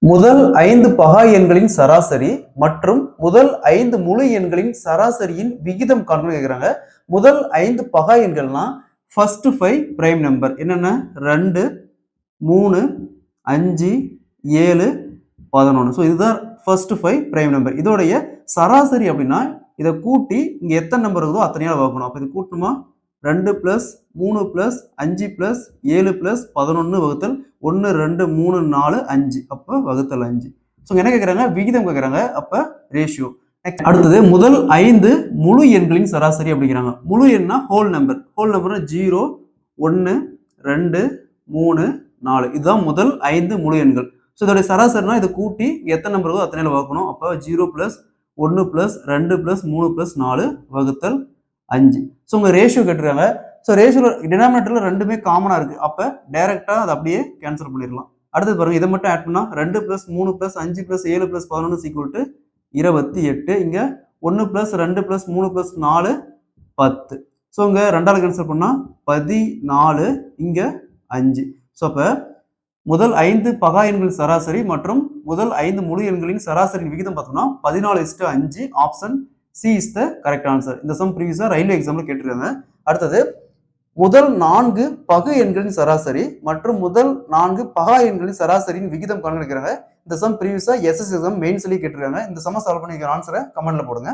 முதல் 5 பகா எண்களின் சராசரி மற்றும் முதல் 5 முழு எண்களின் சராசரியின் விகிதம் காண்பது கேட்குறாங்க. முதல் 5 பகா எண்கள்னா ஃபர்ஸ்ட் 5 பிரைம் நம்பர் என்னென்ன 2, 3, 5, 7, 11. ஸோ இதுதான் ஃபர்ஸ்ட் 5 பிரைம் நம்பர். இதோடைய சராசரி அப்படின்னா இதை கூட்டி இங்க எத்தனை நம்பர் இருக்குதோ அத்தனையால வகுக்கணும். அப்ப இது கூட்டணுமா 2 பிளஸ் 3 பிளஸ் 5 பிளஸ் 7 பிளஸ் 11 வகுத்தல் 1 2 3 4 5 அப்ப வகுத்தல் 5. ஸோ என்ன கேட்குறாங்க விகிதம் கேட்குறாங்க. அப்ப ரேஷியோ. அடுத்தது முதல் 5 முழு எண்களின் சராசரி அப்படிங்கிறாங்க. முழு எண்ணா ஹோல் நம்பர். ஹோல் நம்பர் 0 1 2 3 4 இதுதான் முதல் 5 முழு எண்கள். ஸோ இதோட சராசரினா இதை கூட்டி எத்தனை நம்பர் இருக்கோ அத்தனையில வகுக்கணும். அப்போ 0 பிளஸ் 1 பிளஸ் 2 பிளஸ் 3 பிளஸ் 4 வகுத்தல் 5. ஸோ உங்க ரேஷியோ கேட்டிருக்காங்க. ஸோ ரேஷியோ டினாமினேட்டர்ல ரெண்டுமே காமனா இருக்கு. அப்ப டைரக்டா அதை அப்படியே கேன்சல் பண்ணிடலாம். அடுத்தது பாருங்க இதை மட்டும் ஆட் பண்ணா 2 plus 3 plus 5 plus 7 plus 11 equal to 28. இங்க 1 பிளஸ் 2 பிளஸ் 3 பிளஸ் 4 10. ஸோ இங்க ரெண்டாவது கேன்சல் பண்ணா 14 இங்க 5. ஸோ அப்ப முதல் 5 பகா எண்களின் சராசரி மற்றும் முதல் 5 முழு எண்களின் சராசரி விகிதம் பார்த்தோம்னா 14:5. Option C is the correct answer. இந்த சம் ப்ரீவியஸா ரயில்வே எக்ஸாம்ல கேட்டிருக்காங்க. அடுத்தது முதல் 4 பகு எண்களின் சராசரி மற்றும் முதல் 4 பகா எண்களின் சராசரியின் விகிதம் கணக்கிடுறாங்க. இந்த சம் ப்ரீவியஸா எஸ்எஸ் எக்ஸாம் மெயின்ஸ்லயே கேட்டிருக்காங்க. இந்த சம சால்வ் பண்ணி ஆன்சரை கமெண்ட்ல போடுங்க.